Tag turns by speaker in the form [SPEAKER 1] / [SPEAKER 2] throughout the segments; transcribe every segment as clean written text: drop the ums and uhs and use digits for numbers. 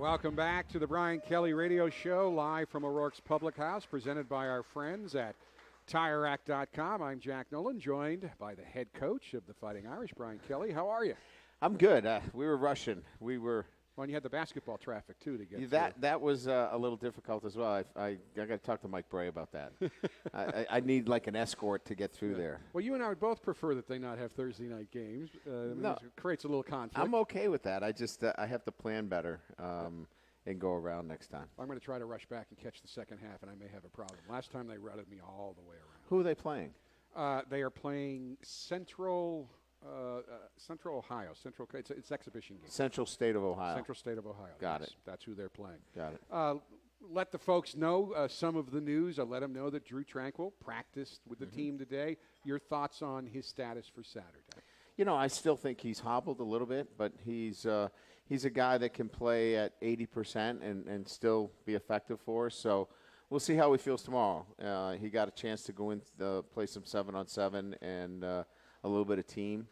[SPEAKER 1] Welcome back to the Brian Kelly Radio Show, live from O'Rourke's Public House, presented by our friends at TireRack.com. I'm Jack Nolan, joined by the head coach of the Fighting Irish, Brian Kelly. How are you?
[SPEAKER 2] I'm good. We were rushing.
[SPEAKER 1] Well, and you had the basketball traffic, too, to get
[SPEAKER 2] That was a little difficult as well. I got to talk to Mike Bray about that. I need like an escort to get through there.
[SPEAKER 1] Well, you and I would both prefer that they not have Thursday night games.
[SPEAKER 2] No.
[SPEAKER 1] It creates a little conflict.
[SPEAKER 2] I'm okay with that. I just I have to plan better and go around next time.
[SPEAKER 1] I'm going to try to rush back and catch the second half, and I may have a problem. Last time they routed me all the way around.
[SPEAKER 2] Who are they playing?
[SPEAKER 1] They are playing Central Ohio. It's exhibition game.
[SPEAKER 2] Central State of Ohio.
[SPEAKER 1] Central State of Ohio.
[SPEAKER 2] Got it.
[SPEAKER 1] That's who they're playing.
[SPEAKER 2] Got it.
[SPEAKER 1] Let the folks know some of the news. Let them know that Drew Tranquill practiced with the team today. Your thoughts on his status for Saturday?
[SPEAKER 2] You know, I still think he's hobbled a little bit, but he's a guy that can play at 80% and still be effective for us. So we'll see how he feels tomorrow. He got a chance to go in play some 7-on-7 and a little bit of team.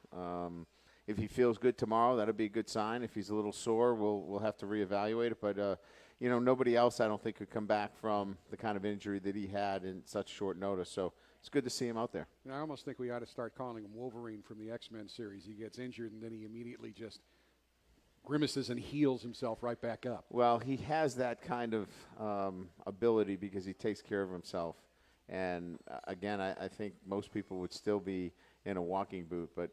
[SPEAKER 2] If he feels good tomorrow, that'll be a good sign. If he's a little sore, we'll have to reevaluate it. But you know, nobody else I don't think could come back from the kind of injury that he had in such short notice. So it's good to see him out there.
[SPEAKER 1] I almost think we ought to start calling him Wolverine from the X-Men series. He gets injured and then he immediately just grimaces and heals himself right back up.
[SPEAKER 2] Well, he has that kind of ability because he takes care of himself. And again, I think most people would still be in a walking boot, but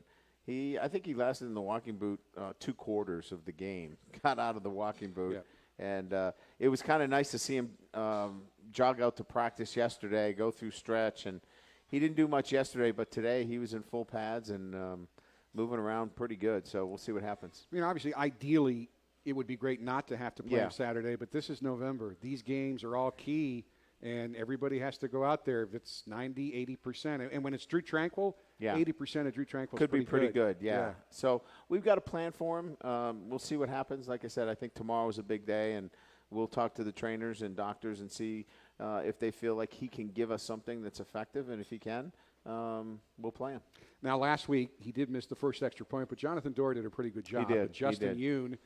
[SPEAKER 2] I think he lasted in the walking boot 2 quarters of the game. Got out of the walking boot, and it was kind of nice to see him jog out to practice yesterday, go through stretch, and he didn't do much yesterday, but today he was in full pads and moving around pretty good. So we'll see what happens.
[SPEAKER 1] I mean, obviously, ideally, it would be great not to have to play him Saturday, but this is November. These games are all key. And everybody has to go out there if it's 90, 80%. And when it's Drew Tranquill, 80% of Drew Tranquill
[SPEAKER 2] could be pretty good.
[SPEAKER 1] Yeah.
[SPEAKER 2] So we've got a plan for him. We'll see what happens. Like I said, I think tomorrow is a big day, and we'll talk to the trainers and doctors and see if they feel like he can give us something that's effective. And if he can, we'll play him.
[SPEAKER 1] Now, last week, he did miss the first extra point, but Jonathan Dorr did a pretty good job.
[SPEAKER 2] He did.
[SPEAKER 1] But Justin Yoon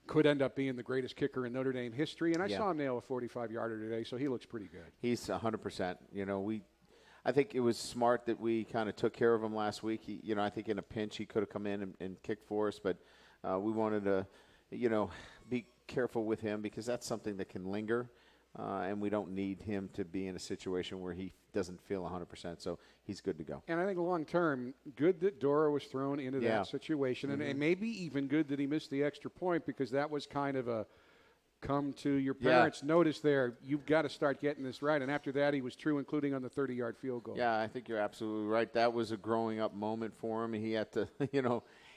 [SPEAKER 1] could end up being the greatest kicker in Notre Dame history. And I saw him nail a 45-yarder today, so he looks pretty good. He's
[SPEAKER 2] 100%. You know, I think it was smart that we kind of took care of him last week. I think in a pinch he could have come in and kicked for us, but we wanted to, be careful with him because that's something that can linger, and we don't need him to be in a situation where he doesn't feel 100%, so he's good to go.
[SPEAKER 1] And I think long-term, good that Dora was thrown into that situation, and maybe even good that he missed the extra point because that was kind of a come to your parents' notice there. You've got to start getting this right. And after that, he was true, including on the 30-yard field goal.
[SPEAKER 2] Yeah, I think you're absolutely right. That was a growing-up moment for him. He had to,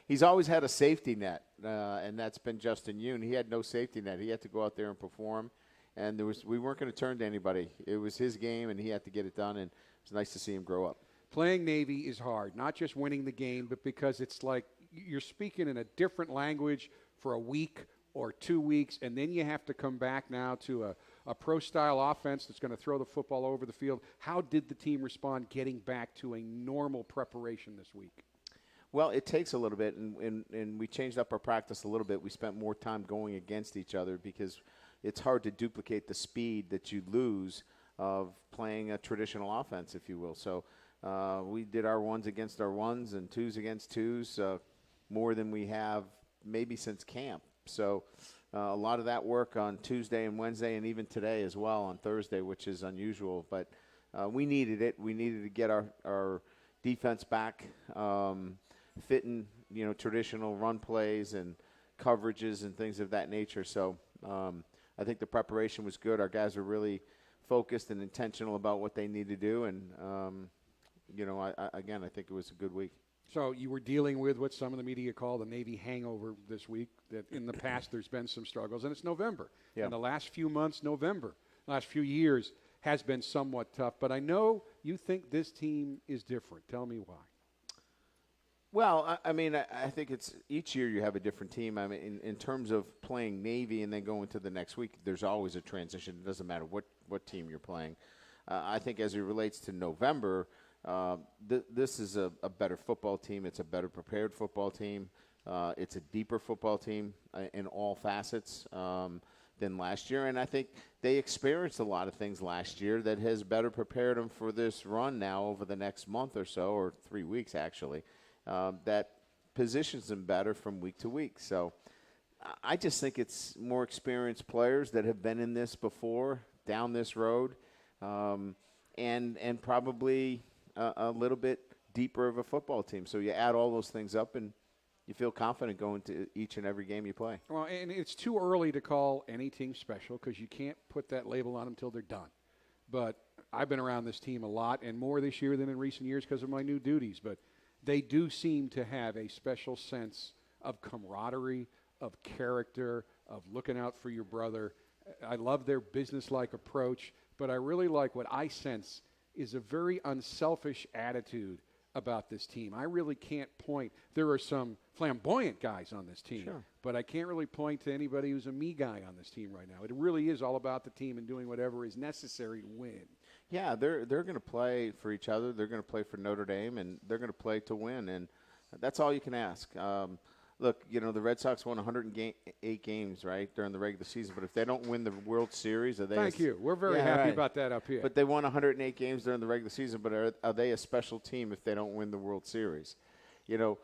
[SPEAKER 2] he's always had a safety net, and that's been Justin Yoon. He had no safety net. He had to go out there and perform. And we weren't going to turn to anybody. It was his game, and he had to get it done, and it's nice to see him grow up.
[SPEAKER 1] Playing Navy is hard, not just winning the game, but because it's like you're speaking in a different language for a week or 2 weeks, and then you have to come back now to a pro-style offense that's going to throw the football over the field. How did the team respond getting back to a normal preparation this week?
[SPEAKER 2] Well, it takes a little bit, and we changed up our practice a little bit. We spent more time going against each other because – it's hard to duplicate the speed that you lose of playing a traditional offense, if you will. So we did our ones against our ones and twos against twos more than we have maybe since camp. So a lot of that work on Tuesday and Wednesday and even today as well on Thursday, which is unusual. But we needed it. We needed to get our defense back fitting, traditional run plays and coverages and things of that nature. So I think the preparation was good. Our guys were really focused and intentional about what they need to do. And, I think it was a good week.
[SPEAKER 1] So you were dealing with what some of the media call the Navy hangover this week, that in the past there's been some struggles, and it's November.
[SPEAKER 2] Yeah.
[SPEAKER 1] In the last few months, last few years has been somewhat tough. But I know you think this team is different. Tell me why.
[SPEAKER 2] Well, I think it's each year you have a different team. I mean, in terms of playing Navy and then going to the next week, there's always a transition. It doesn't matter what team you're playing. I think as it relates to November, this is a better football team. It's a better prepared football team. It's a deeper football team in all facets than last year, and I think they experienced a lot of things last year that has better prepared them for this run now over the next month or so, or 3 weeks actually, that positions them better from week to week. So I just think it's more experienced players that have been in this before, down this road, and probably a little bit deeper of a football team. So you add all those things up, and you feel confident going to each and every game you play.
[SPEAKER 1] Well, and it's too early to call any team special because you can't put that label on them until they're done. But I've been around this team a lot and more this year than in recent years because of my new duties. But they do seem to have a special sense of camaraderie, of character, of looking out for your brother. I love their business-like approach, but I really like what I sense is a very unselfish attitude about this team. I really can't point. There are some flamboyant guys on this team,
[SPEAKER 2] sure,
[SPEAKER 1] but I can't really point to anybody who's a me guy on this team right now. It really is all about the team and doing whatever is necessary to win.
[SPEAKER 2] Yeah, they're going to play for each other. They're going to play for Notre Dame, and they're going to play to win, and that's all you can ask. Look, you know, the Red Sox won 108 games, right, during the regular season. But if they don't win the World Series, are they?
[SPEAKER 1] Thank you. We're very happy about that up here.
[SPEAKER 2] But they won 108 games during the regular season. But are they a special team if they don't win the World Series? You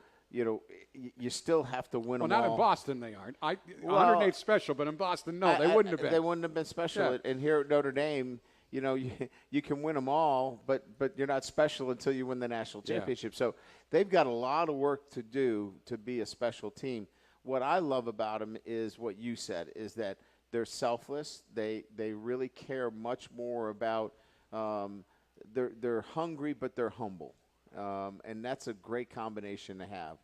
[SPEAKER 2] still have to win them all.
[SPEAKER 1] Well, not in Boston they aren't. 108 special, but in Boston, no, they wouldn't have been.
[SPEAKER 2] They wouldn't have been special. Yeah. And here at Notre Dame, you know, you can win them all, but you're not special until you win the national championship. Yeah. So they've got a lot of work to do to be a special team. What I love about them is what you said, is that they're selfless. They really care much more about they're hungry, but they're humble. And that's a great combination to have.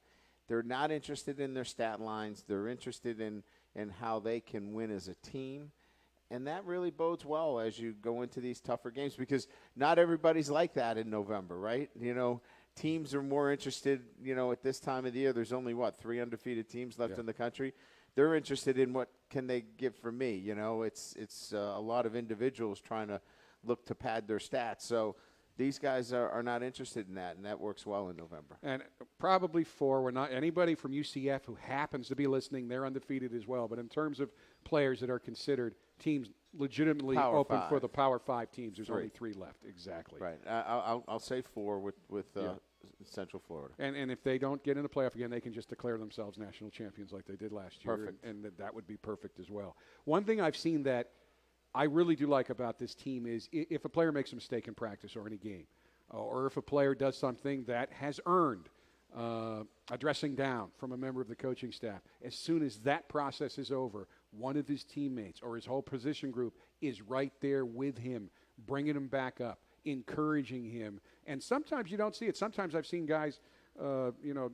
[SPEAKER 2] They're not interested in their stat lines. They're interested in how they can win as a team. And that really bodes well as you go into these tougher games, because not everybody's like that in November, right? You know, teams are more interested, you know, at this time of the year. There's only, 3 undefeated teams left in the country. They're interested in what can they give for me. You know, it's a lot of individuals trying to look to pad their stats. So these guys are not interested in that, and that works well in November.
[SPEAKER 1] And probably we're not anybody from UCF who happens to be listening, they're undefeated as well. But in terms of players that are considered teams legitimately
[SPEAKER 2] Power
[SPEAKER 1] open
[SPEAKER 2] 5.
[SPEAKER 1] for the Power 5 teams, there's only 3 left. Exactly.
[SPEAKER 2] Right. I'll say 4 with Central Florida.
[SPEAKER 1] And if they don't get in the playoff again, they can just declare themselves national champions like they did last year.
[SPEAKER 2] Perfect.
[SPEAKER 1] And that would be perfect as well. One thing I've seen that I really do like about this team is if a player makes a mistake in practice or in a game, or if a player does something that has earned a dressing down from a member of the coaching staff, as soon as that process is over, one of his teammates or his whole position group is right there with him, bringing him back up, encouraging him. And sometimes you don't see it. Sometimes I've seen guys,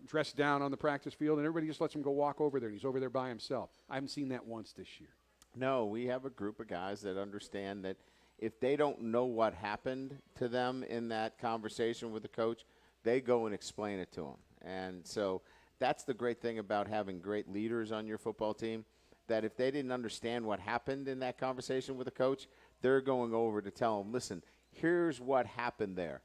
[SPEAKER 1] dressed down on the practice field, and everybody just lets him go walk over there, and he's over there by himself. I haven't seen that once this year.
[SPEAKER 2] No, we have a group of guys that understand that if they don't know what happened to them in that conversation with the coach, they go and explain it to them. And so that's the great thing about having great leaders on your football team, that if they didn't understand what happened in that conversation with the coach, they're going over to tell them, listen, here's what happened there.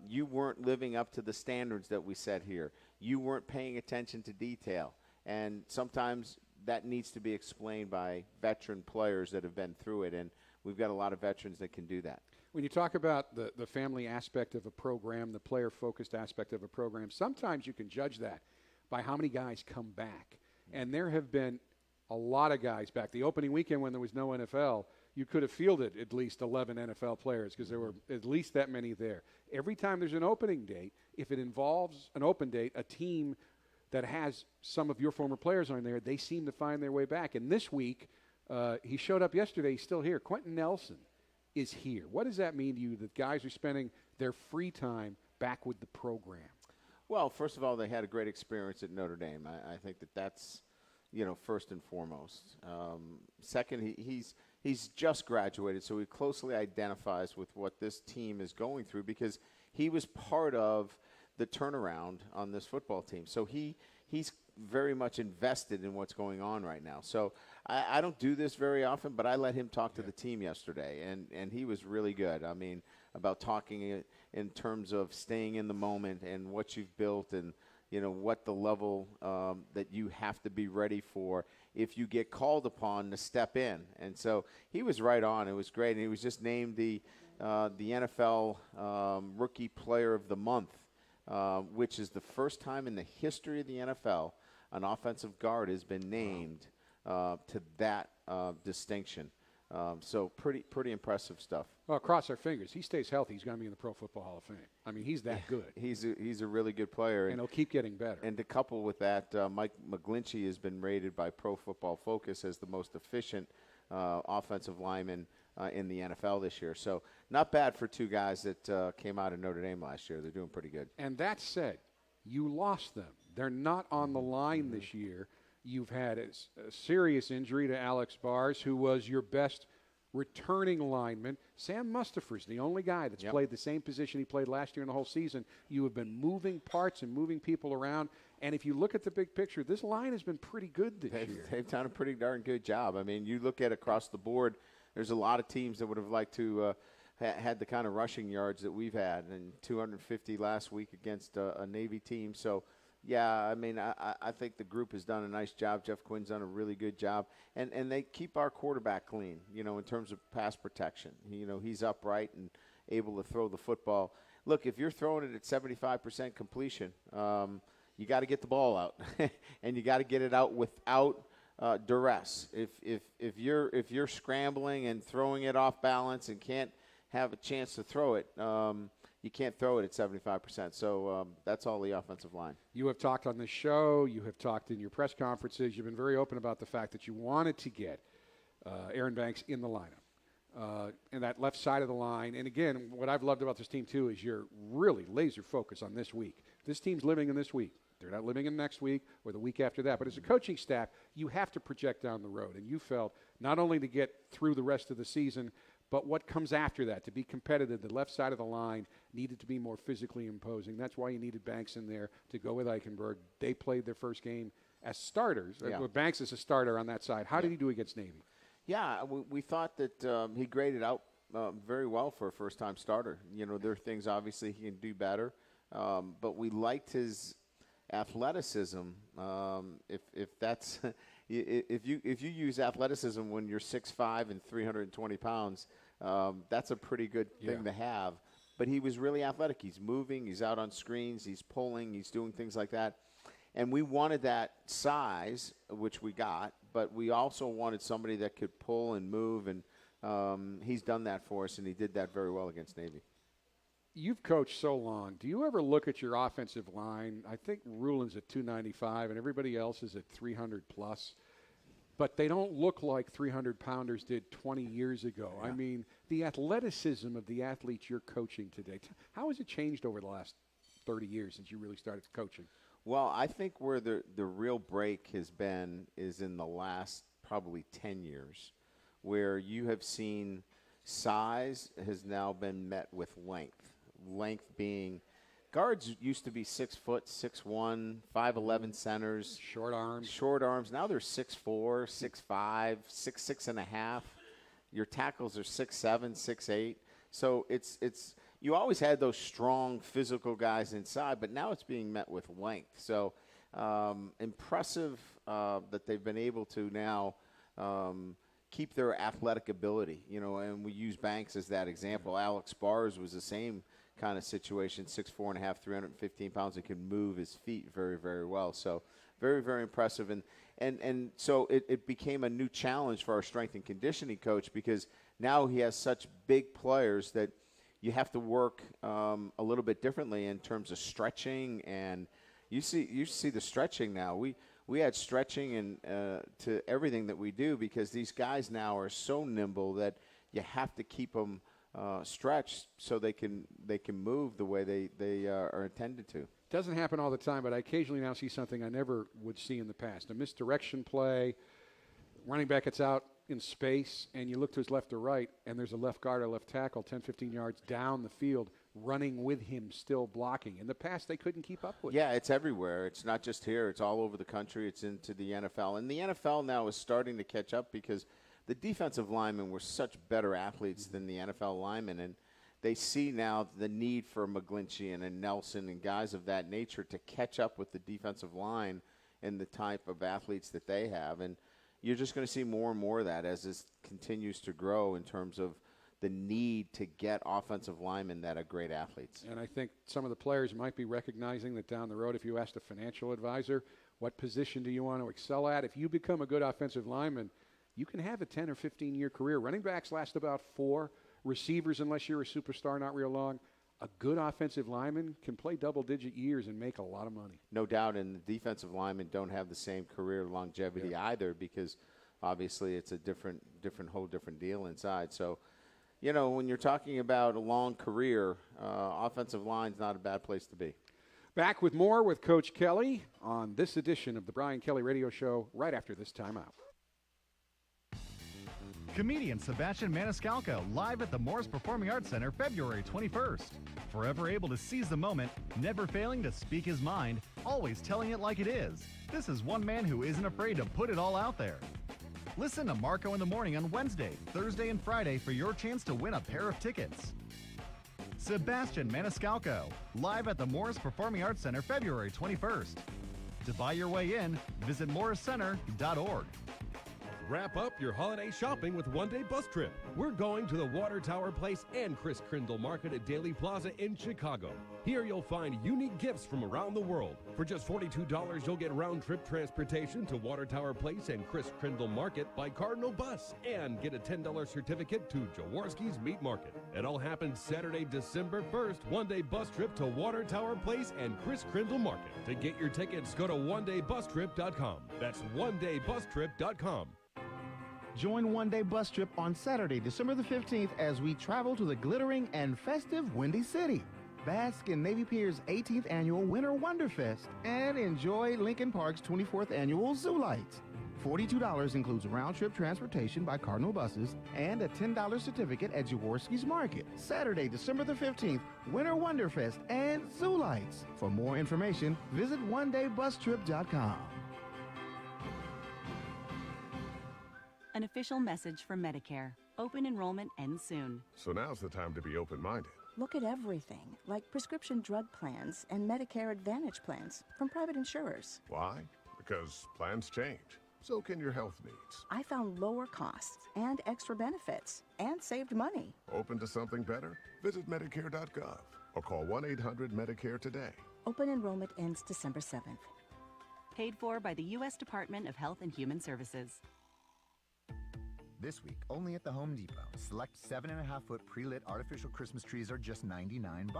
[SPEAKER 2] You weren't living up to the standards that we set here. You weren't paying attention to detail. And sometimes that needs to be explained by veteran players that have been through it, and we've got a lot of veterans that can do that.
[SPEAKER 1] When you talk about the family aspect of a program, the player-focused aspect of a program, sometimes you can judge that by how many guys come back. And there have been a lot of guys back. The opening weekend when there was no NFL, you could have fielded at least 11 NFL players because there were at least that many there. Every time there's an opening date, if it involves an open date, a team that has some of your former players on there, they seem to find their way back. And this week, he showed up yesterday. He's still here. Quentin Nelson is here. What does that mean to you that guys are spending their free time back with the program?
[SPEAKER 2] Well, first of all, they had a great experience at Notre Dame. I think that's, first and foremost. Second, he's just graduated, so he closely identifies with what this team is going through because he was part of the turnaround on this football team. So he's very much invested in what's going on right now. So I don't do this very often, but I let him talk to the team yesterday, and he was really good. I mean, about talking in terms of staying in the moment and what you've built and, what the level that you have to be ready for if you get called upon to step in. And so he was right on. It was great. And he was just named the NFL Rookie Player of the Month, which is the first time in the history of the NFL an offensive guard has been named to that distinction. So pretty impressive stuff.
[SPEAKER 1] Well, cross our fingers. He stays healthy. He's going to be in the Pro Football Hall of Fame. I mean, he's that good.
[SPEAKER 2] He's a really good player.
[SPEAKER 1] And he'll keep getting better.
[SPEAKER 2] And to couple with that, Mike McGlinchey has been rated by Pro Football Focus as the most efficient offensive lineman in the NFL this year. So not bad for two guys that came out of Notre Dame last year. They're doing pretty good.
[SPEAKER 1] And that said, you lost them. They're not on the line this year. You've had a serious injury to Alex Bars, who was your best returning lineman. Sam Mustipher's the only guy that's played the same position he played last year in the whole season. You have been moving parts and moving people around. And if you look at the big picture, this line has been pretty good this year.
[SPEAKER 2] They've done a pretty darn good job. I mean, you look at across the board, there's a lot of teams that would have liked to had the kind of rushing yards that we've had, and 250 last week against a Navy team. So, yeah, I mean, I think the group has done a nice job. Jeff Quinn's done a really good job. And they keep our quarterback clean, in terms of pass protection. He's upright and able to throw the football. Look, if you're throwing it at 75% completion, you got to get the ball out. And you got to get it out without duress. If you're scrambling and throwing it off balance and can't have a chance to throw it, you can't throw it at 75%. So that's all the offensive line.
[SPEAKER 1] You have talked on this show. You have talked in your press conferences. You've been very open about the fact that you wanted to get Aaron Banks in the lineup, in that left side of the line. And, again, what I've loved about this team, too, is you're really laser focused on this week. This team's living in this week. They're not living in next week or the week after that. But as a coaching staff, you have to project down the road. And you felt not only to get through the rest of the season, but what comes after that, to be competitive. The left side of the line needed to be more physically imposing. That's why you needed Banks in there to go with Eichenberg. They played their first game as starters. Yeah. Banks is a starter on that side. How did he do against Navy?
[SPEAKER 2] Yeah, we thought that he graded out very well for a first-time starter. There are things, obviously, he can do better. But we liked his athleticism. If that's if you use athleticism when you're 6'5" and 320 pounds, that's a pretty good thing to have. But he was really athletic. He's moving. He's out on screens. He's pulling. He's doing things like that. And we wanted that size, which we got, but we also wanted somebody that could pull and move, and he's done that for us, and he did that very well against Navy.
[SPEAKER 1] You've coached so long. Do you ever look at your offensive line? I think Rulin's at 295, and everybody else is at 300+. But they don't look like 300-pounders did 20 years ago. Yeah. I mean, the athleticism of the athletes you're coaching today, how has it changed over the last 30 years since you really started coaching?
[SPEAKER 2] Well, I think where the real break has been is in the last probably 10 years, where you have seen size has now been met with length. Length being guards used to be 6 foot, 6'1", 5'11" centers.
[SPEAKER 1] Short arms.
[SPEAKER 2] Short arms. Now they're 6'4", 6'5", 6'6.5". Your tackles are 6'7", 6'8". So it's you always had those strong physical guys inside, but now it's being met with length. So impressive that they've been able to now keep their athletic ability, and we use Banks as that example. Alex Bars was the same kind of situation, 6'4.5", 315 pounds, and can move his feet very, very well. So very, very impressive. And so it became a new challenge for our strength and conditioning coach, because now he has such big players that you have to work a little bit differently in terms of stretching. And you see the stretching now. We add stretching and to everything that we do, because these guys now are so nimble that you have to keep them stretched so they can move the way they are intended to.
[SPEAKER 1] Doesn't happen all the time, but I occasionally now see something I never would see in the past. A misdirection play, running back gets out in space, and you look to his left or right, and there's a left guard or left tackle 10, 15 yards down the field running with him, still blocking. In the past, they couldn't keep up with it.
[SPEAKER 2] Yeah, it's everywhere. It's not just here. It's all over the country. It's into the NFL. And the NFL now is starting to catch up, because the defensive linemen were such better athletes than the NFL linemen, and they see now the need for McGlinchey and Nelson and guys of that nature to catch up with the defensive line and the type of athletes that they have. And you're just going to see more and more of that as this continues to grow in terms of the need to get offensive linemen that are great athletes.
[SPEAKER 1] And I think some of the players might be recognizing that down the road, if you asked a financial advisor, what position do you want to excel at? If you become a good offensive lineman, you can have a 10 or 15-year career. Running backs last about 4. Receivers, unless you're a superstar, not real long. A good offensive lineman can play double-digit years and make a lot of money.
[SPEAKER 2] No doubt, and the defensive linemen don't have the same career longevity either, because obviously it's a whole different deal inside. So, you know, when you're talking about a long career, offensive line's not a bad place to be.
[SPEAKER 1] Back with more with Coach Kelly on this edition of the Brian Kelly Radio Show right after this timeout.
[SPEAKER 3] Comedian Sebastian Maniscalco live at the Morris Performing Arts Center February 21st. Forever able to seize the moment, never failing to speak his mind, always telling it like it is. This is one man who isn't afraid to put it all out there. Listen to Marco in the Morning on Wednesday, Thursday, and Friday for your chance to win a pair of tickets. Sebastian Maniscalco, live at the Morris Performing Arts Center February 21st. To buy your way in, visit morriscenter.org.
[SPEAKER 4] Wrap up your holiday shopping with one-day bus trip. We're going to the Water Tower Place and Chris Crindle Market at Daly Plaza in Chicago. Here you'll find unique gifts from around the world. For just $42, you'll get round-trip transportation to Water Tower Place and Chris Crindle Market by Cardinal Bus and get a $10 certificate to Jaworski's Meat Market. It all happens Saturday, December 1st. One-day bus trip to Water Tower Place and Chris Crindle Market. To get your tickets, go to onedaybustrip.com. That's onedaybustrip.com.
[SPEAKER 5] Join One Day Bus Trip on Saturday, December the 15th as we travel to the glittering and festive Windy City. Bask in Navy Pier's 18th annual Winter Wonderfest and enjoy Lincoln Park's 24th annual Zoo Lights. $42 includes round-trip transportation by Cardinal Buses and a $10 certificate at Jaworski's Market. Saturday, December the 15th, Winter Wonderfest and Zoo Lights. For more information, visit onedaybustrip.com.
[SPEAKER 6] An official message from Medicare. Open enrollment ends soon.
[SPEAKER 7] So now's the time to be open-minded.
[SPEAKER 8] Look at everything, like prescription drug plans and Medicare Advantage plans from private insurers.
[SPEAKER 7] Why? Because plans change. So can your health needs.
[SPEAKER 8] I found lower costs and extra benefits and saved money.
[SPEAKER 7] Open to something better? Visit Medicare.gov or call 1-800-MEDICARE today.
[SPEAKER 8] Open enrollment ends December 7th.
[SPEAKER 6] Paid for by the U.S. Department of Health and Human Services.
[SPEAKER 9] This week, only at the Home Depot, select 7.5-foot pre-lit artificial Christmas trees are just $99.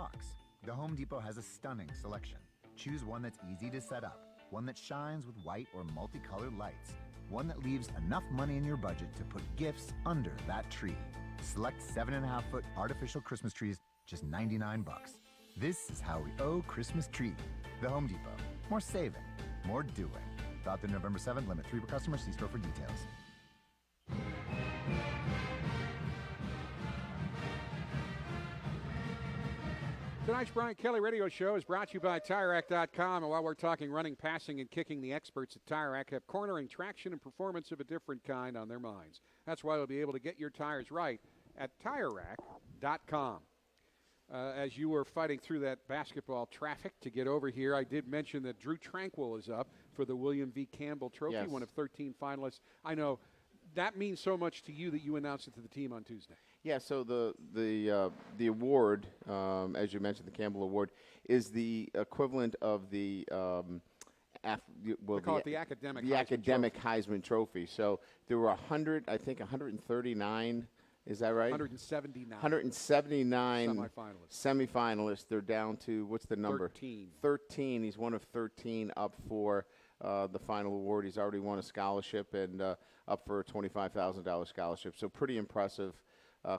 [SPEAKER 9] The Home Depot has a stunning selection. Choose one that's easy to set up, one that shines with white or multicolored lights, one that leaves enough money in your budget to put gifts under that tree. Select 7.5-foot artificial Christmas trees, just $99. This is how we owe Christmas tree. The Home Depot. More saving, more doing. Throughout through November 7th, limit 3 per customer. See store for details.
[SPEAKER 1] Tonight's Brian Kelly Radio Show is brought to you by TireRack.com. And while we're talking running, passing, and kicking, the experts at Tire Rack have cornering, traction, and performance of a different kind on their minds. That's why you'll be able to get your tires right at TireRack.com. As you were fighting through that basketball traffic to get over here, I did mention that Drew Tranquil is up for the William V. Campbell Trophy,
[SPEAKER 2] Yes.
[SPEAKER 1] one of 13 finalists. I know that means so much to you that you announced it to the team on Tuesday.
[SPEAKER 2] Yeah, so the award, as you mentioned, the Campbell Award, is the equivalent of the
[SPEAKER 1] They call it the academic
[SPEAKER 2] Heisman Trophy. So there were 139. Is that right?
[SPEAKER 1] 179.
[SPEAKER 2] 179 semifinalists. They're down to, what's the number?
[SPEAKER 1] 13.
[SPEAKER 2] 13. He's one of 13 up for the final award. He's already won a scholarship and up for a $25,000 scholarship. So pretty impressive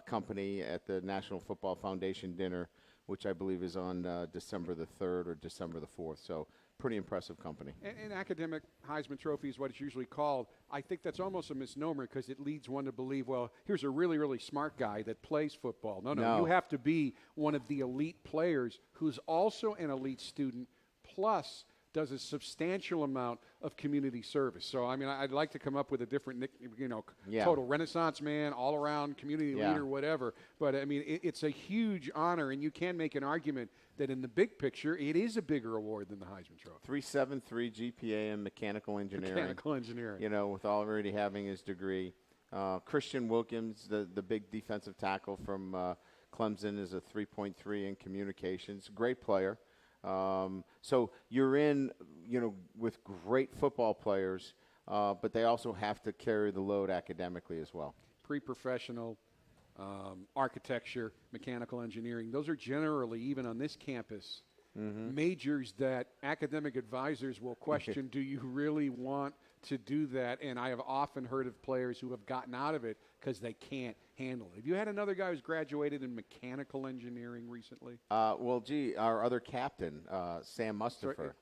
[SPEAKER 2] company at the National Football Foundation dinner, which I believe is on December the 3rd or December the 4th. So pretty impressive company.
[SPEAKER 1] And academic Heisman Trophy is what it's usually called. I think that's almost a misnomer because it leads one to believe, well, here's a really, really smart guy that plays football. No, you have to be one of the elite players who's also an elite student plus does a substantial amount of community service. So, I mean, I'd like to come up with a different nickname, total Renaissance man, all-around community leader, whatever. But, I mean, it's a huge honor, and you can make an argument that in the big picture, it is a bigger award than the Heisman Trophy.
[SPEAKER 2] 3.73 GPA in mechanical engineering.
[SPEAKER 1] Mechanical engineering.
[SPEAKER 2] With already having his degree. Christian Wilkins, the big defensive tackle from Clemson, is a 3.3 in communications. Great player. So you're in, with great football players, but they also have to carry the load academically as well.
[SPEAKER 1] Pre-professional, architecture, mechanical engineering, those are generally, even on this campus, majors that academic advisors will question, do you really want to do that? And I have often heard of players who have gotten out of it because they can't handle it. Have you had another guy who's graduated in mechanical engineering recently?
[SPEAKER 2] Our other captain, Sam Mustafer.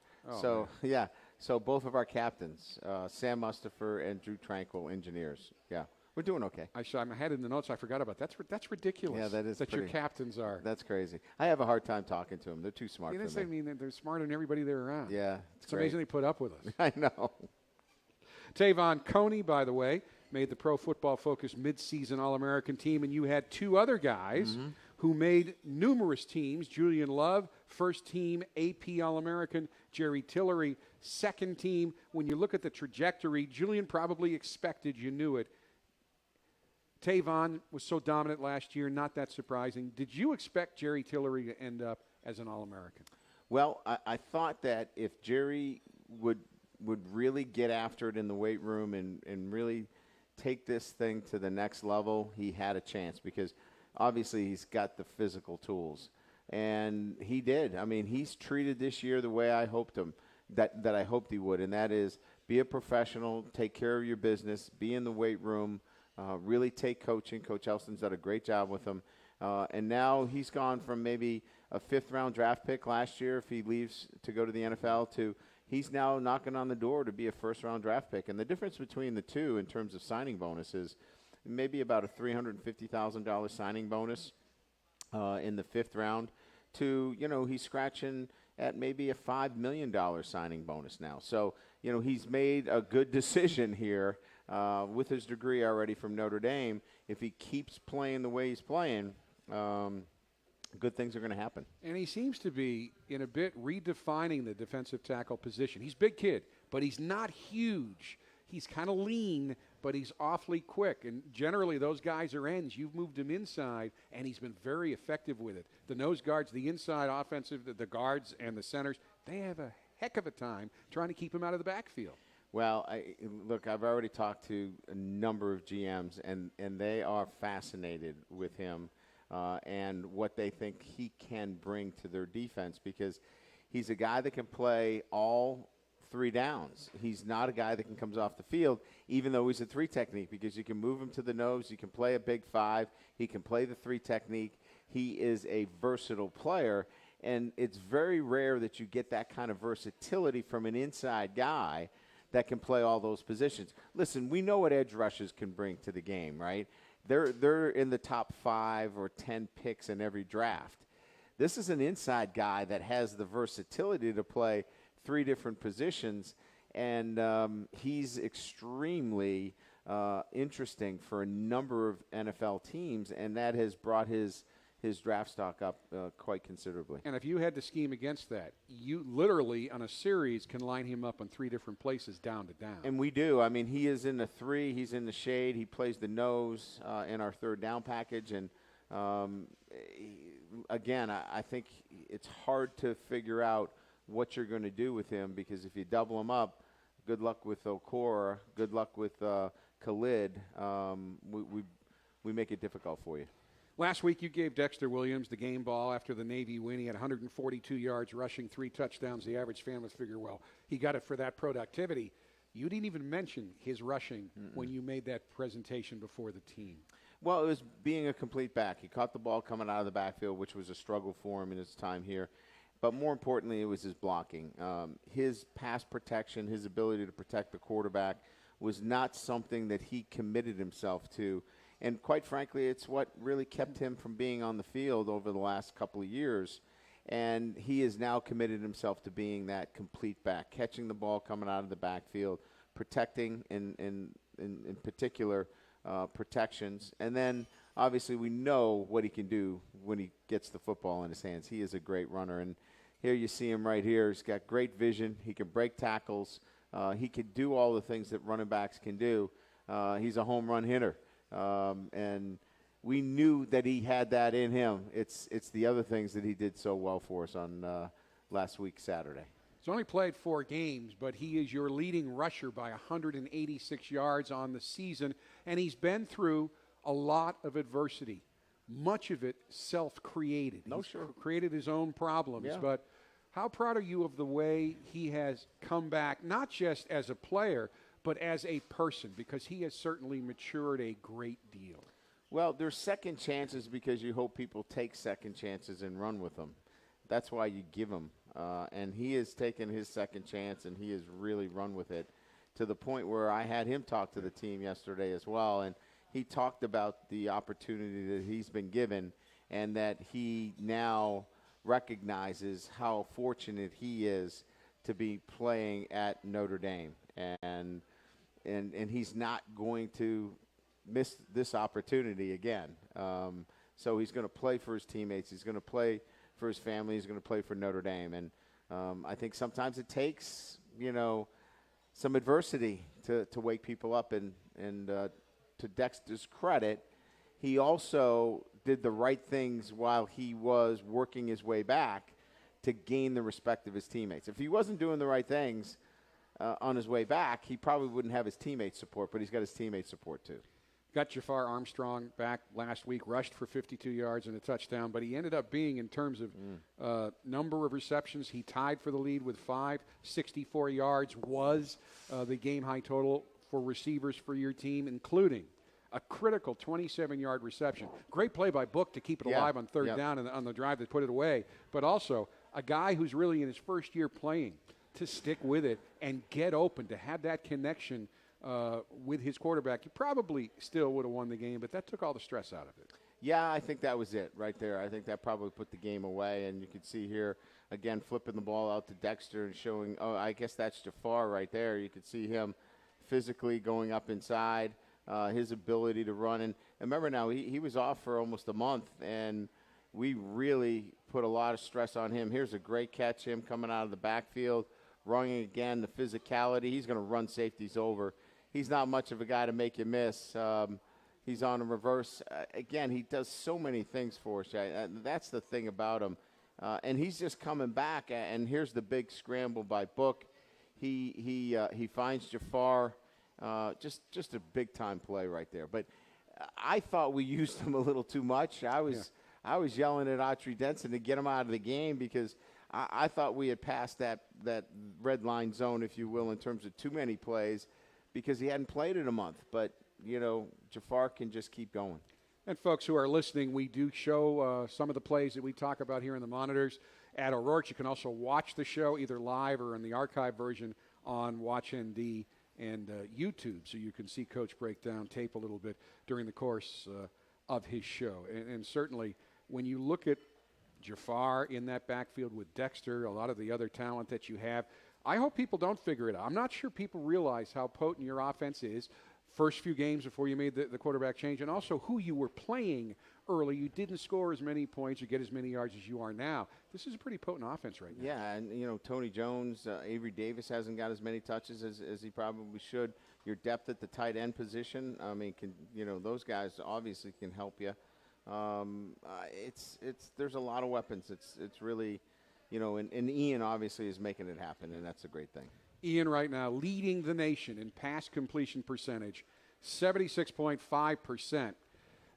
[SPEAKER 2] So both of our captains, Sam Mustafer and Drew Tranquil, engineers. Yeah, we're doing okay.
[SPEAKER 1] I'm ahead in the notes. I forgot about that. That's ridiculous.
[SPEAKER 2] Yeah, that is.
[SPEAKER 1] That your captains are.
[SPEAKER 2] That's crazy. I have a hard time talking to them. They're too smart for me.
[SPEAKER 1] I mean, they're smarter than everybody they're around.
[SPEAKER 2] Yeah,
[SPEAKER 1] it's amazing they put up with us.
[SPEAKER 2] I know.
[SPEAKER 1] Tavon Coney, by the way, made the Pro Football Focus midseason All-American team, and you had two other guys who made numerous teams. Julian Love, first team AP All-American. Jerry Tillery, second team. When you look at the trajectory, Julian probably expected, you knew it. Tavon was so dominant last year, not that surprising. Did you expect Jerry Tillery to end up as an All-American?
[SPEAKER 2] Well, I thought that if Jerry would really get after it in the weight room and really take this thing to the next level, he had a chance because obviously he's got the physical tools. And he did. I mean, he's treated this year the way I hoped him, that I hoped he would, and that is be a professional, take care of your business, be in the weight room, really take coaching. Coach Elston's done a great job with him. And now he's gone from maybe a fifth-round draft pick last year if he leaves to go to the NFL to he's now knocking on the door to be a first-round draft pick. And the difference between the two in terms of signing bonus is maybe about a $350,000 signing bonus in the fifth round to, he's scratching at maybe a $5 million signing bonus now. So, he's made a good decision here with his degree already from Notre Dame. If he keeps playing the way he's playing, good things are going to happen.
[SPEAKER 1] And he seems to be, in a bit, redefining the defensive tackle position. He's a big kid, but he's not huge. He's kind of lean, but he's awfully quick. And generally, those guys are ends. You've moved him inside, and he's been very effective with it. The nose guards, the inside offensive, the guards and the centers, they have a heck of a time trying to keep him out of the backfield.
[SPEAKER 2] Well, I've already talked to a number of GMs, and they are fascinated with him. And what they think he can bring to their defense because he's a guy that can play all three downs. He's not a guy that can come off the field, even though he's a three technique, because you can move him to the nose, you can play a big five, he can play the three technique. He is a versatile player, and it's very rare that you get that kind of versatility from an inside guy that can play all those positions. Listen, we know what edge rushes can bring to the game, right? They're in the top 5 or 10 picks in every draft. This is an inside guy that has the versatility to play 3 different positions, and he's extremely interesting for a number of NFL teams, and that has brought his draft stock up quite considerably.
[SPEAKER 1] And if you had to scheme against that, you literally, on a series, can line him up on 3 different places down to down.
[SPEAKER 2] And we do. I mean, he is in the 3. He's in the shade. He plays the nose in our third down package. And, again, I think it's hard to figure out what you're going to do with him because if you double him up, good luck with Okora, good luck with Khalid. We make it difficult for you.
[SPEAKER 1] Last week, you gave Dexter Williams the game ball after the Navy win. He had 142 yards rushing, 3 touchdowns. The average fan would figure, well, he got it for that productivity. You didn't even mention his rushing when you made that presentation before the team.
[SPEAKER 2] Well, it was being a complete back. He caught the ball coming out of the backfield, which was a struggle for him in his time here. But more importantly, it was his blocking. His pass protection, his ability to protect the quarterback was not something that he committed himself to. And quite frankly, it's what really kept him from being on the field over the last couple of years. And he has now committed himself to being that complete back, catching the ball coming out of the backfield, protecting in particular protections. And then obviously we know what he can do when he gets the football in his hands. He is a great runner. And here you see him right here. He's got great vision. He can break tackles. He can do all the things that running backs can do. He's a home run hitter. And we knew that he had that in him. It's the other things that he did so well for us on last week, Saturday.
[SPEAKER 1] He's only played 4 games, but he is your leading rusher by 186 yards on the season, and he's been through a lot of adversity, much of it self-created. He's created his own problems, but how proud are you of the way he has come back, not just as a player, but as a person, because he has certainly matured a great deal?
[SPEAKER 2] Well, there's second chances because you hope people take second chances and run with them. That's why you give them. And he has taken his second chance, and he has really run with it to the point where I had him talk to the team yesterday as well. And he talked about the opportunity that he's been given and that he now recognizes how fortunate he is to be playing at Notre Dame. And he's not going to miss this opportunity again. So he's going to play for his teammates. He's going to play for his family. He's going to play for Notre Dame. And I think sometimes it takes, some adversity to wake people up. And to Dexter's credit, he also did the right things while he was working his way back to gain the respect of his teammates. If he wasn't doing the right things on his way back, he probably wouldn't have his teammates' support, but he's got his teammates' support too.
[SPEAKER 1] Got Jafar Armstrong back last week, rushed for 52 yards and a touchdown, but he ended up being, in terms of number of receptions, he tied for the lead with 5. 64 yards was the game-high total for receivers for your team, including a critical 27-yard reception. Great play by Book to keep it alive on third down and on the drive that put it away, but also a guy who's really in his first year playing to stick with it and get open, to have that connection with his quarterback. He probably still would have won the game, but that took all the stress out of it.
[SPEAKER 2] Yeah, I think that was it right there. I think that probably put the game away. And you can see here, again, flipping the ball out to Dexter and showing, I guess that's Jafar right there. You could see him physically going up inside, his ability to run. And remember now, he was off for almost a month, and we really put a lot of stress on him. Here's a great catch, him coming out of the backfield, running again, the physicality. He's going to run safeties over. He's not much of a guy to make you miss. He's on a reverse. Again, he does so many things for us. That's the thing about him. And he's just coming back. And here's the big scramble by Book. He finds Jafar. Just a big-time play right there. But I thought we used him a little too much. I was yelling at Autry Denson to get him out of the game because I thought we had passed that red line zone, if you will, in terms of too many plays, because he hadn't played in a month. But, Jafar can just keep going.
[SPEAKER 1] And folks who are listening, we do show some of the plays that we talk about here in the monitors at O'Rourke. You can also watch the show either live or in the archive version on WatchND and YouTube, so you can see Coach break down tape a little bit during the course of his show. And certainly when you look at Jafar in that backfield with Dexter, a lot of the other talent that you have, I hope people don't figure it out. I'm not sure people realize how potent your offense is first few games before you made the quarterback change, and also who you were playing early. You didn't score as many points or get as many yards as you are now. This is a pretty potent offense right now.
[SPEAKER 2] Yeah, and, Tony Jones, Avery Davis hasn't got as many touches as he probably should. Your depth at the tight end position, those guys obviously can help you. There's a lot of weapons. It's really, and Ian obviously is making it happen, and that's a great thing.
[SPEAKER 1] Ian right now leading the nation in pass completion percentage, 76.5%.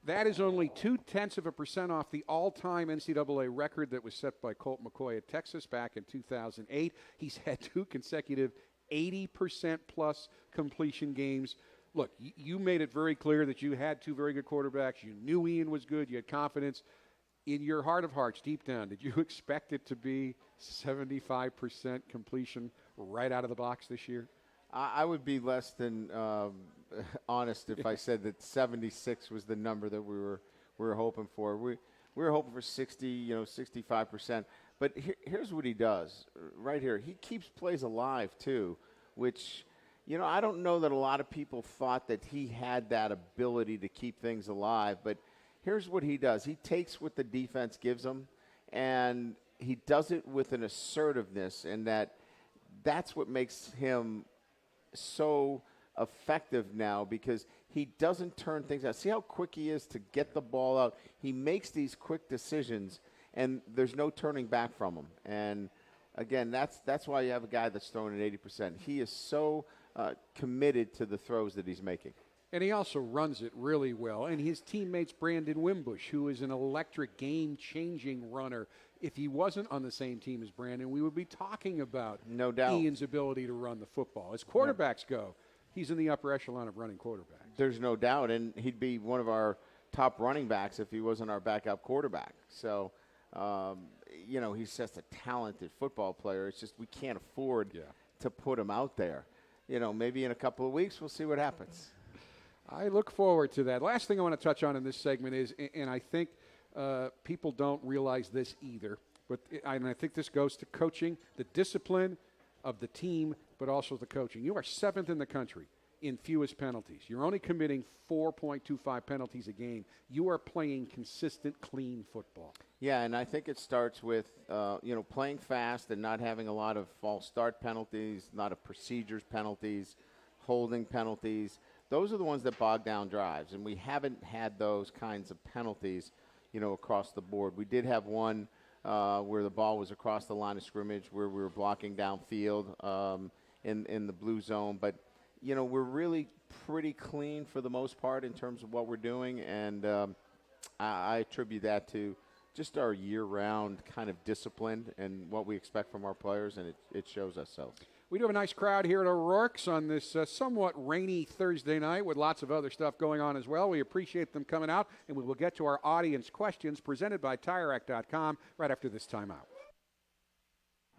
[SPEAKER 1] That is only 0.2% off the all-time NCAA record that was set by Colt McCoy at Texas back in 2008. He's had 2 consecutive 80% plus completion games. Look, you made it very clear that you had 2 very good quarterbacks. You knew Ian was good. You had confidence. In your heart of hearts, deep down, did you expect it to be 75% completion right out of the box this year?
[SPEAKER 2] I would be less than honest if I said that 76 was the number that we were hoping for. We were hoping for 60, 65%. But here's what he does right here. He keeps plays alive, too, which, I don't know that a lot of people thought that he had that ability to keep things alive. But here's what he does. He takes what the defense gives him, and he does it with an assertiveness, and that's what makes him so effective now, because he doesn't turn things out. See how quick he is to get the ball out. He makes these quick decisions, and there's no turning back from him. And, again, that's why you have a guy that's throwing at 80%. He is so committed to the throws that he's making.
[SPEAKER 1] And he also runs it really well. And his teammate's Brandon Wimbush, who is an electric, game-changing runner. If he wasn't on the same team as Brandon, we would be talking about
[SPEAKER 2] no doubt
[SPEAKER 1] Ian's ability to run the football. As quarterbacks go, he's in the upper echelon of running quarterbacks.
[SPEAKER 2] There's no doubt, and he'd be one of our top running backs if he wasn't our backup quarterback. So, he's just a talented football player. It's just we can't afford to put him out there. Maybe in a couple of weeks we'll see what happens.
[SPEAKER 1] I look forward to that. Last thing I want to touch on in this segment is, and I think people don't realize this either, and I think this goes to coaching, the discipline of the team, but also the coaching. You are 7th in the country in fewest penalties. You're only committing 4.25 penalties a game. You are playing consistent, clean football.
[SPEAKER 2] Yeah, and I think it starts with, playing fast and not having a lot of false start penalties, not of procedures penalties, holding penalties. Those are the ones that bog down drives, and we haven't had those kinds of penalties, across the board. We did have one where the ball was across the line of scrimmage where we were blocking downfield in the blue zone. But, we're really pretty clean for the most part in terms of what we're doing, and I attribute that to just our year-round kind of discipline and what we expect from our players, and it shows us so.
[SPEAKER 1] We do have a nice crowd here at O'Rourke's on this somewhat rainy Thursday night with lots of other stuff going on as well. We appreciate them coming out, and we will get to our audience questions presented by TireRack.com right after this timeout.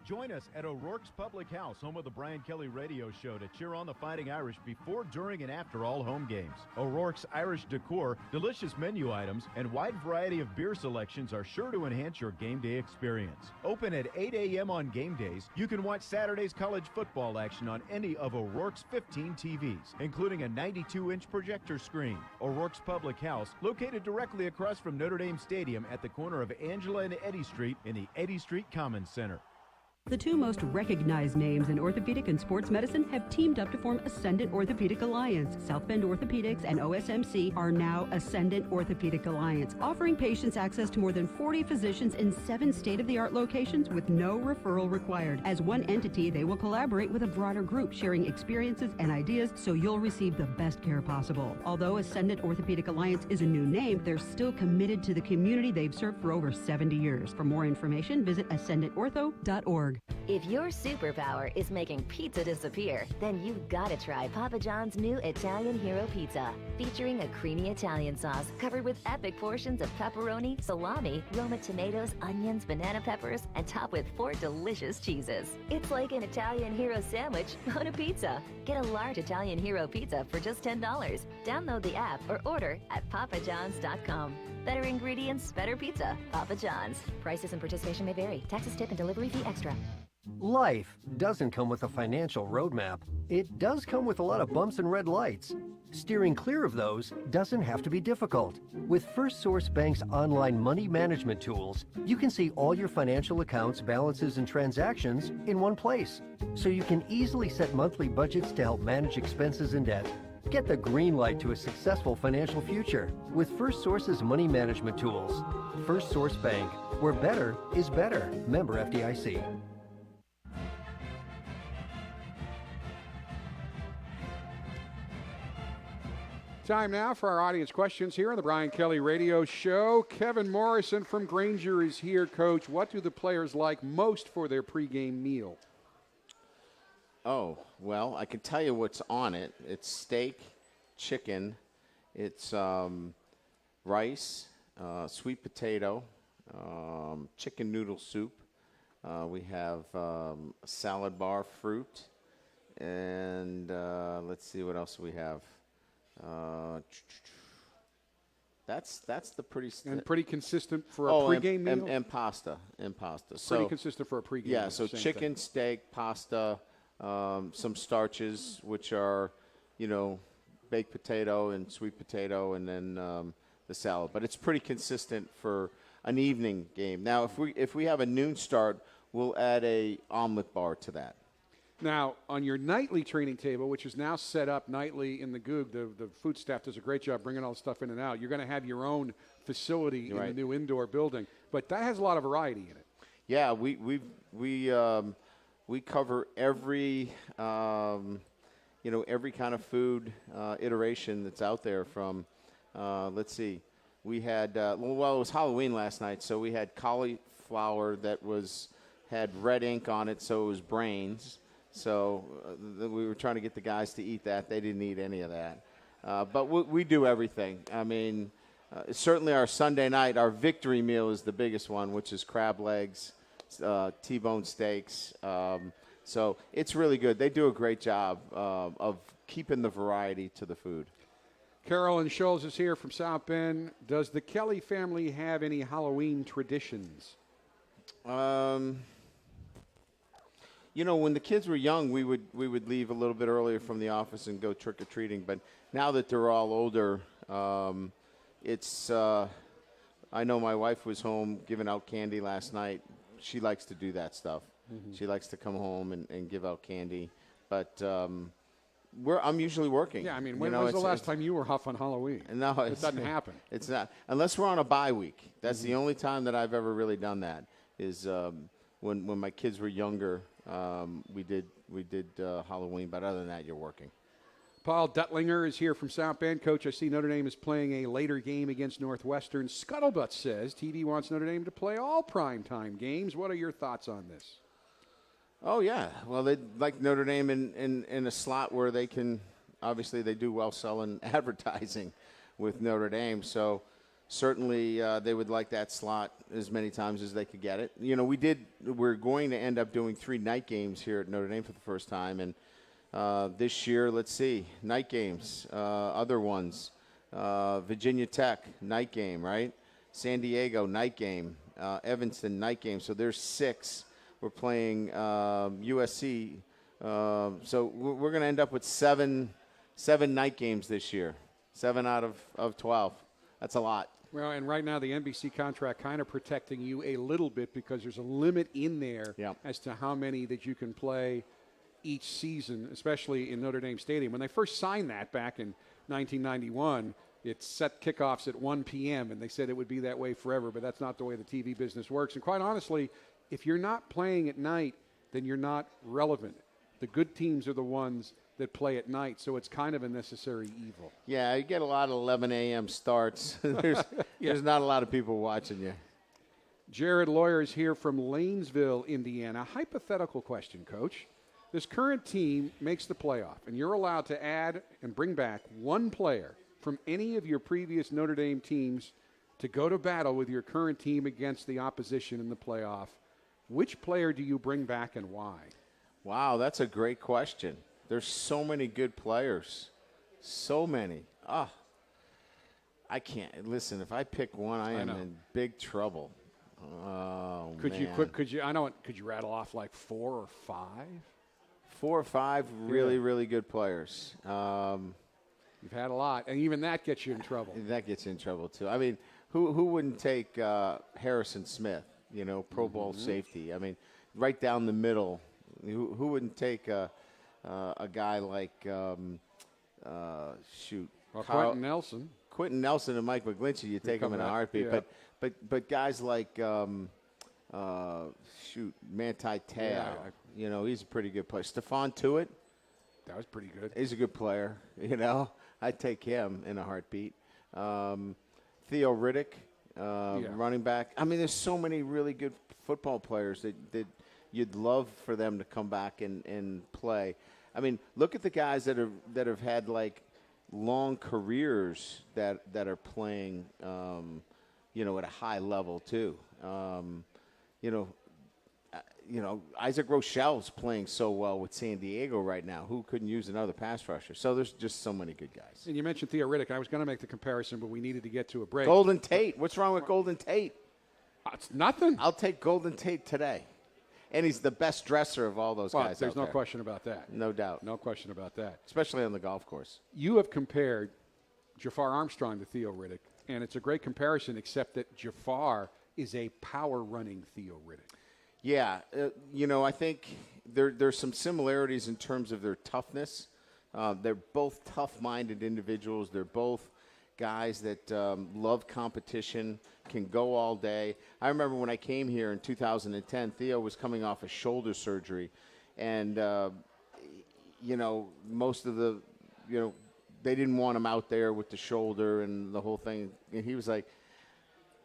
[SPEAKER 10] Join us at O'Rourke's Public House, home of the Brian Kelly Radio Show, to cheer on the Fighting Irish before, during, and after all home games. O'Rourke's Irish decor, delicious menu items, and wide variety of beer selections are sure to enhance your game day experience. Open at 8 a.m. on game days, you can watch Saturday's college football action on any of O'Rourke's 15 TVs, including a 92-inch projector screen. O'Rourke's Public House, located directly across from Notre Dame Stadium at the corner of Angela and Eddy Street in the Eddy Street Commons Center.
[SPEAKER 11] The two most recognized names in orthopedic and sports medicine have teamed up to form Ascendant Orthopedic Alliance. South Bend Orthopedics and OSMC are now Ascendant Orthopedic Alliance, offering patients access to more than 40 physicians in 7 state-of-the-art locations with no referral required. As one entity, they will collaborate with a broader group, sharing experiences and ideas so you'll receive the best care possible. Although Ascendant Orthopedic Alliance is a new name, they're still committed to the community they've served for over 70 years. For more information, visit ascendantortho.org.
[SPEAKER 12] If your superpower is making pizza disappear, then you've got to try Papa John's new Italian Hero Pizza. Featuring a creamy Italian sauce covered with epic portions of pepperoni, salami, Roma tomatoes, onions, banana peppers, and topped with 4 delicious cheeses. It's like an Italian Hero sandwich on a pizza. Get a large Italian Hero Pizza for just $10. Download the app or order at papajohns.com. Better ingredients, better pizza. Papa John's. Prices and participation may vary. Taxes, tip, and delivery fee extra.
[SPEAKER 13] Life doesn't come with a financial roadmap. It does come with a lot of bumps and red lights. Steering clear of those doesn't have to be difficult. With First Source Bank's online money management tools, you can see all your financial accounts, balances, and transactions in one place, so you can easily set monthly budgets to help manage expenses and debt. Get the green light to a successful financial future with First Source's money management tools. First Source Bank, where better is better. Member FDIC.
[SPEAKER 1] Time now for our audience questions here on the Brian Kelly Radio Show. Kevin Morrison from Granger is here. Coach, what do the players like most for their pregame meal?
[SPEAKER 2] Oh, well, I can tell you what's on it. It's steak, chicken, it's rice, sweet potato, chicken noodle soup. We have a salad bar, fruit, and let's see what else we have. That's the pretty
[SPEAKER 1] and pretty consistent for a
[SPEAKER 2] oh,
[SPEAKER 1] pregame meal.
[SPEAKER 2] And pasta.
[SPEAKER 1] Pretty consistent for a pregame.
[SPEAKER 2] Yeah,
[SPEAKER 1] meal,
[SPEAKER 2] so
[SPEAKER 1] same
[SPEAKER 2] chicken,
[SPEAKER 1] thing.
[SPEAKER 2] steak, pasta, some starches, which are, baked potato and sweet potato, and then the salad. But it's pretty consistent for an evening game. Now, if we have a noon start, we'll add a omelet bar to that.
[SPEAKER 1] Now, on your nightly training table, which is now set up nightly in the Goog, the food staff does a great job bringing all the stuff in and out. You're going to have your own facility in the new indoor building, but that has a lot of variety in it.
[SPEAKER 2] Yeah, we cover every every kind of food iteration that's out there. From let's see, we had it was Halloween last night, so we had cauliflower that had red ink on it, so it was brains. So we were trying to get the guys to eat that. They didn't eat any of that. But we do everything. I mean, certainly our Sunday night, our victory meal is the biggest one, which is crab legs, T-bone steaks. So it's really good. They do a great job of keeping the variety to the food.
[SPEAKER 1] Carolyn Scholes is here from South Bend. Does the Kelly family have any Halloween traditions?
[SPEAKER 2] When the kids were young, we would leave a little bit earlier from the office and go trick-or-treating. But now that they're all older, it's I know my wife was home giving out candy last night. She likes to do that stuff. Mm-hmm. She likes to come home and give out candy. But I'm usually working.
[SPEAKER 1] Yeah, I mean, when was the last time you were huff on Halloween?
[SPEAKER 2] No,
[SPEAKER 1] it doesn't happen.
[SPEAKER 2] It's not. Unless we're on a bye week. That's the only time that I've ever really done that is when my kids were younger. We did Halloween, but other than that, you're working.
[SPEAKER 1] Paul Duttlinger is here from South Bend. Coach, I see Notre Dame is playing a later game against Northwestern. Scuttlebutt says TD wants Notre Dame to play all primetime games. What are your thoughts on this?
[SPEAKER 2] Oh, yeah. Well, they'd like Notre Dame in a slot where they can – obviously they do well selling advertising with Notre Dame. So certainly they would like that slot as many times as they could get it. We're going to end up doing 3 night games here at Notre Dame for the first time. And this year, let's see, night games, other ones. Virginia Tech, night game, right? San Diego, night game. Evanston, night game. So there's 6. We're playing USC. So we're going to end up with 7 night games this year. 7 out of 12. That's a lot.
[SPEAKER 1] Well, and right now the NBC contract kind of protecting you a little bit because there's a limit in there as to how many that you can play each season, especially in Notre Dame Stadium. When they first signed that back in 1991, it set kickoffs at 1 p.m., and they said it would be that way forever, but that's not the way the TV business works. And quite honestly, if you're not playing at night, then you're not relevant. The good teams are the ones that play at night, so it's kind of a necessary evil.
[SPEAKER 2] Yeah, you get a lot of 11 a.m. starts. There's not a lot of people watching you.
[SPEAKER 1] Jared Lawyer is here from Lanesville, Indiana. Hypothetical question, Coach. This current team makes the playoff, and you're allowed to add and bring back one player from any of your previous Notre Dame teams to go to battle with your current team against the opposition in the playoff. Which player do you bring back and why?
[SPEAKER 2] Wow, that's a great question. There's so many good players. So many. I can't. Listen, if I pick one, I am in big trouble. Oh,
[SPEAKER 1] could
[SPEAKER 2] man.
[SPEAKER 1] Could you rattle off like 4 or 5?
[SPEAKER 2] 4 or 5 really good players.
[SPEAKER 1] You've had a lot, and even that gets you in trouble.
[SPEAKER 2] That gets you in trouble, too. I mean, who wouldn't take Harrison Smith, Pro Bowl safety? I mean, right down the middle. Who wouldn't take a guy like,
[SPEAKER 1] Quentin Nelson.
[SPEAKER 2] Quentin Nelson and Mike McGlinchey, you take them in a heartbeat. Yeah. But guys like, Manti Te'o, he's a pretty good player. Stephon Tuitt.
[SPEAKER 1] That was pretty good.
[SPEAKER 2] He's a good player, I'd take him in a heartbeat. Theo Riddick, running back. I mean, there's so many really good football players that you'd love for them to come back and play. I mean, look at the guys that have had like long careers that are playing, at a high level too. Isaac Rochelle's playing so well with San Diego right now. Who couldn't use another pass rusher? So there's just so many good guys.
[SPEAKER 1] And you mentioned Theo Riddick. I was going to make the comparison, but we needed to get to a break.
[SPEAKER 2] Golden Tate. What's wrong with Golden Tate?
[SPEAKER 1] It's nothing.
[SPEAKER 2] I'll take Golden Tate today. And he's the best dresser of all those guys
[SPEAKER 1] there's
[SPEAKER 2] out
[SPEAKER 1] no
[SPEAKER 2] there.
[SPEAKER 1] question about that.
[SPEAKER 2] No doubt.
[SPEAKER 1] No question about that.
[SPEAKER 2] Especially on the golf course.
[SPEAKER 1] You have compared Jafar Armstrong to Theo Riddick, and it's a great comparison, except that Jafar is a power-running Theo Riddick.
[SPEAKER 2] Yeah, I think there's some similarities in terms of their toughness. They're both tough-minded individuals. They're both guys that love competition, can go all day. I remember when I came here in 2010, Theo was coming off a shoulder surgery, and, most of the, they didn't want him out there with the shoulder and the whole thing. And he was like,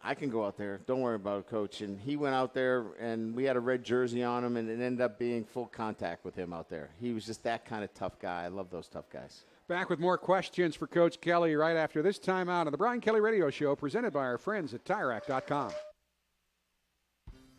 [SPEAKER 2] I can go out there. Don't worry about it, Coach. And he went out there, and we had a red jersey on him, and it ended up being full contact with him out there. He was just that kind of tough guy. I love those tough guys.
[SPEAKER 1] Back with more questions for Coach Kelly right after this timeout on the Brian Kelly Radio Show, presented by our friends at TireRack.com.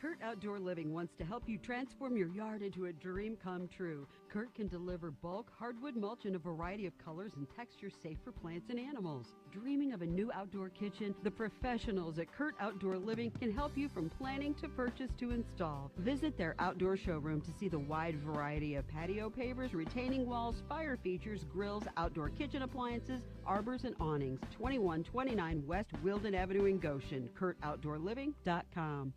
[SPEAKER 11] Kurt Outdoor Living wants to help you transform your yard into a dream come true. Kurt can deliver bulk hardwood mulch in a variety of colors and textures safe for plants and animals. Dreaming of a new outdoor kitchen? The professionals at Kurt Outdoor Living can help you from planning to purchase to install. Visit their outdoor showroom to see the wide variety of patio pavers, retaining walls, fire features, grills, outdoor kitchen appliances, arbors, and awnings. 2129 West Wilden Avenue in Goshen. KurtOutdoorLiving.com.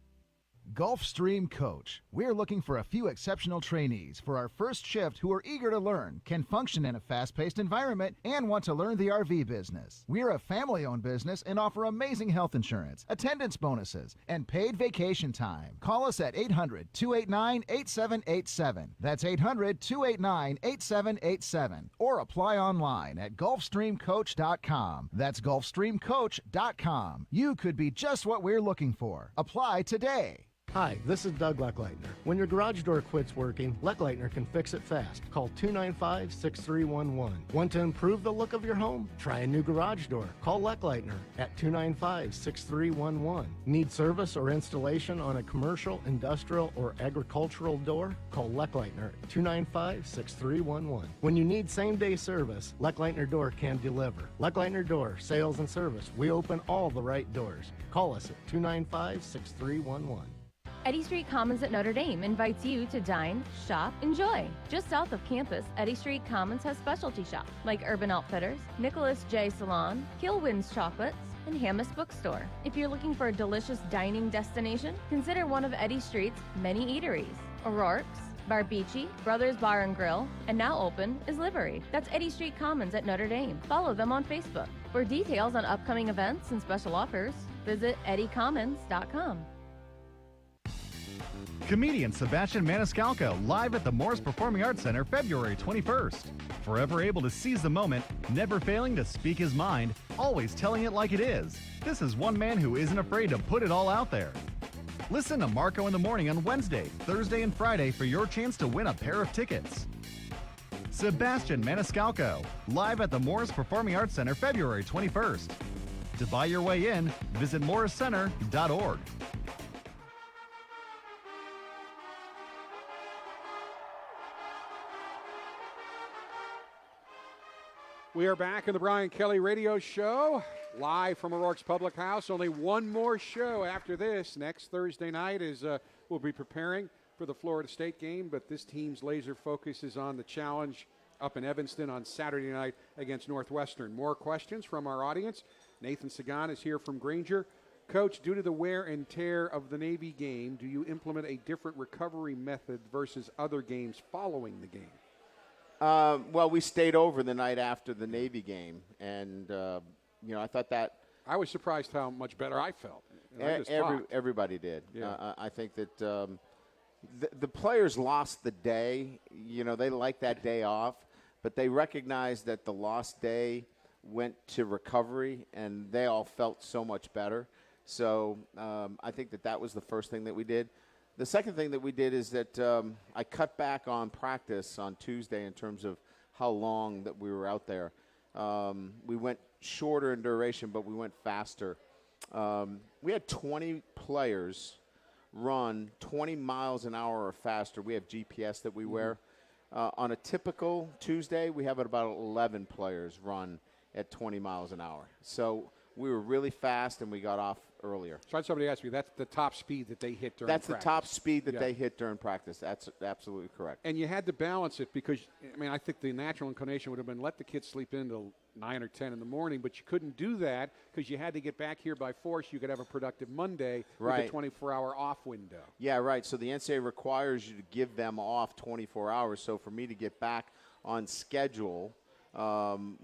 [SPEAKER 14] Gulfstream Coach. We're looking for a few exceptional trainees for our first shift who are eager to learn, can function in a fast-paced environment, and want to learn the RV business. We're a family-owned business and offer amazing health insurance, attendance bonuses, and paid vacation time. Call us at 800-289-8787. That's 800-289-8787. Or apply online at GulfstreamCoach.com. That's GulfstreamCoach.com. You could be just what we're looking for. Apply today.
[SPEAKER 15] Hi, this is Doug Leckleitner. When your garage door quits working, Leckleitner can fix it fast. Call 295-6311. Want to improve the look of your home? Try a new garage door. Call Leckleitner at 295-6311. Need service or installation on a commercial, industrial, or agricultural door? Call Leckleitner at 295-6311. When you need same-day service, Leckleitner Door can deliver. Leckleitner Door, sales and service. We open all the right doors. Call us at 295-6311.
[SPEAKER 16] Eddy Street Commons at Notre Dame invites you to dine, shop, enjoy. Just south of campus, Eddy Street Commons has specialty shops like Urban Outfitters, Nicholas J. Salon, Kilwin's Chocolates, and Hammis Bookstore. If you're looking for a delicious dining destination, consider one of Eddy Street's many eateries. O'Rourke's, Barbici, Brothers Bar and Grill, and now open is Livery. That's Eddy Street Commons at Notre Dame. Follow them on Facebook. For details on upcoming events and special offers, visit eddycommons.com.
[SPEAKER 3] Comedian Sebastian Maniscalco live at the Morris Performing Arts Center February 21st. Forever able to seize the moment, never failing to speak his mind, always telling it like it is. This is one man who isn't afraid to put it all out there. Listen to Marco in the Morning on Wednesday, Thursday, and Friday for your chance to win a pair of tickets. Sebastian Maniscalco live at the Morris Performing Arts Center February 21st. To buy your way in, visit morriscenter.org.
[SPEAKER 1] We are back in the Brian Kelly Radio Show, live from O'Rourke's Public House. Only one more show after this. Next Thursday night we'll be preparing for the Florida State game, but this team's laser focus is on the challenge up in Evanston on Saturday night against Northwestern. More questions from our audience. Nathan Sagan is here from Granger. Coach, due to the wear and tear of the Navy game, do you implement a different recovery method versus other games following the game?
[SPEAKER 2] Well, we stayed over the night after the Navy game, and I thought that
[SPEAKER 1] I was surprised how much better I felt.
[SPEAKER 2] Everybody did.
[SPEAKER 1] Yeah.
[SPEAKER 2] I think that the players lost the day. They liked that day off, but they recognized that the lost day went to recovery, and they all felt so much better. So I think that was the first thing that we did. The second thing that we did is that I cut back on practice on Tuesday in terms of how long that we were out there. We went shorter in duration, but we went faster. We had 20 players run 20 miles an hour or faster. We have GPS that we wear. On a typical Tuesday, we have about 11 players run at 20 miles an hour. So we were really fast, and we got off earlier.
[SPEAKER 1] So I had somebody ask me, that's the top speed that they hit during
[SPEAKER 2] That's
[SPEAKER 1] practice.
[SPEAKER 2] the top speed that they hit during practice. That's absolutely correct.
[SPEAKER 1] And you had to balance it because, I mean, I think the natural inclination would have been let the kids sleep in until 9 or 10 in the morning, but you couldn't do that because you had to get back here by 4 so you could have a productive Monday with a 24-hour off window.
[SPEAKER 2] Yeah, right. So the NCAA requires you to give them off 24 hours. So for me to get back on schedule,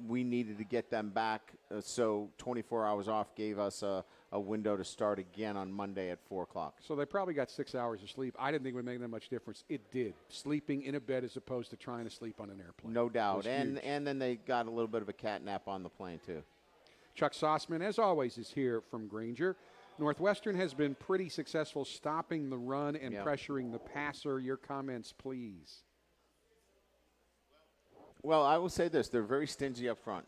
[SPEAKER 2] we needed to get them back. So 24 hours off gave us a window to start again on Monday at 4 o'clock.
[SPEAKER 1] So they probably got 6 hours of sleep. I didn't think it would make that much difference. It did. Sleeping in a bed as opposed to trying to sleep on an airplane.
[SPEAKER 2] No doubt. And
[SPEAKER 1] huge.
[SPEAKER 2] then they got a little bit of a cat nap on the plane, too.
[SPEAKER 1] Chuck Sossman, as always, is here from Granger. Northwestern has been pretty successful stopping the run and pressuring the passer. Your comments, please.
[SPEAKER 2] Well, I will say this. They're very stingy up front.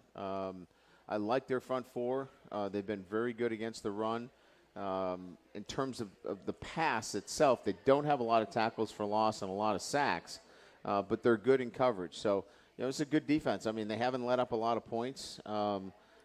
[SPEAKER 2] I like their front four. They've been very good against the run. In terms of the pass itself, they don't have a lot of tackles for loss and a lot of sacks, but they're good in coverage. So, it's a good defense. I mean, they haven't let up a lot of points.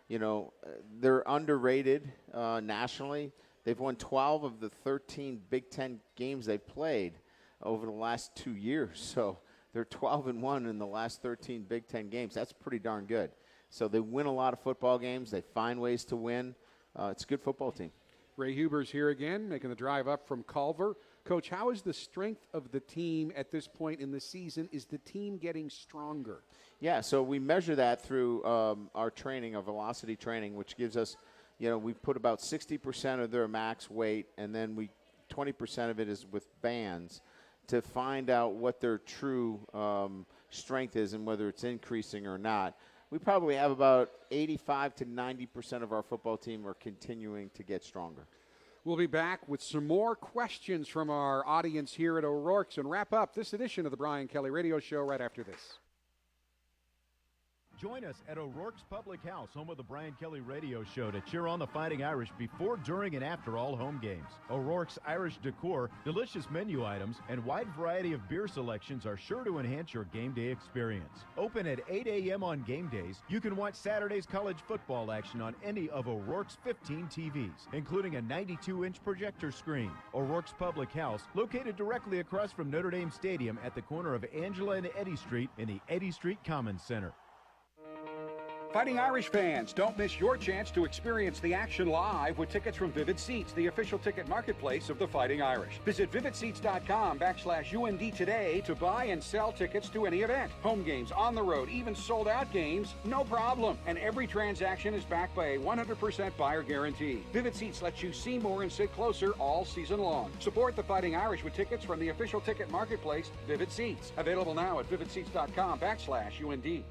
[SPEAKER 2] They're underrated nationally. They've won 12 of the 13 Big Ten games they've played over the last 2 years. So they're 12-1 in the last 13 Big Ten games. That's pretty darn good. So they win a lot of football games. They find ways to win. It's a good football team.
[SPEAKER 1] Ray Huber's here again, making the drive up from Culver. Coach, how is the strength of the team at this point in the season? Is the team getting stronger?
[SPEAKER 2] Yeah, so we measure that through our training, our velocity training, which gives us, we put about 60% of their max weight, and then 20% of it is with bands to find out what their true strength is and whether it's increasing or not. We probably have about 85 to 90% of our football team are continuing to get stronger.
[SPEAKER 1] We'll be back with some more questions from our audience here at O'Rourke's and wrap up this edition of the Brian Kelly Radio Show right after this.
[SPEAKER 10] Join us at O'Rourke's Public House, home of the Brian Kelly Radio Show, to cheer on the Fighting Irish before, during, and after all home games. O'Rourke's Irish decor, delicious menu items, and wide variety of beer selections are sure to enhance your game day experience. Open at 8 a.m. on game days, you can watch Saturday's college football action on any of O'Rourke's 15 TVs, including a 92-inch projector screen. O'Rourke's Public House, located directly across from Notre Dame Stadium at the corner of Angela and Eddy Street in the Eddy Street Commons Center.
[SPEAKER 17] Fighting Irish fans, don't miss your chance to experience the action live with tickets from Vivid Seats, the official ticket marketplace of the Fighting Irish. Visit vividseats.com/UND today to buy and sell tickets to any event. Home games, on the road, even sold-out games, no problem. And every transaction is backed by a 100% buyer guarantee. Vivid Seats lets you see more and sit closer all season long. Support the Fighting Irish with tickets from the official ticket marketplace, Vivid Seats. Available now at vividseats.com/UND.